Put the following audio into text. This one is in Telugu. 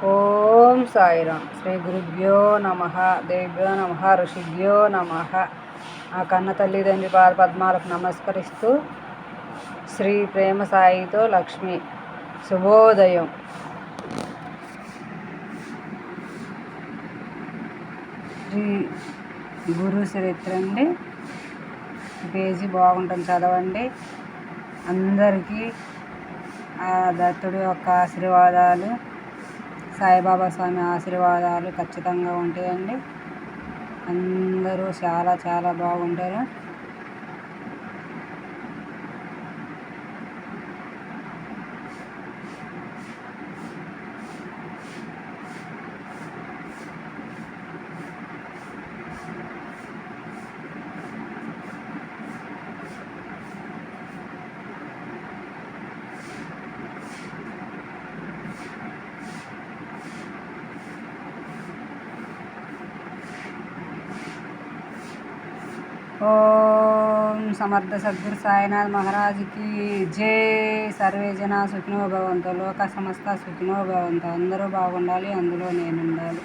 ఓం సాయిరామ్. శ్రీ గురుభ్యో నమ, దేవ్యో నమ, ఋషిభ్యో నమ. ఆ కన్న తల్లిదండ్రి పాద పద్మాలకు నమస్కరిస్తూ శ్రీ ప్రేమ సాయితో లక్ష్మి. శుభోదయం. శ్రీ గురు చరిత్ర అండి. పేజీ బాగుంటుంది, చదవండి. అందరికీ ఆ దత్తుడి యొక్క ఆశీర్వాదాలు, సాయిబాబా స్వామి ఆశీర్వాదాలు ఖచ్చితంగా ఉంటాయండి. అందరూ చాలా చాలా బాగుంటారు. ఓం సమర్థ సద్గురు సాయినాథ్ మహారాజ్కి జై. సర్వే జన సుఖినో భవంతు, లోక సమస్త సుఖినో భవంతు. అందరూ బాగుండాలి, అందులో నేను ఉండాలి.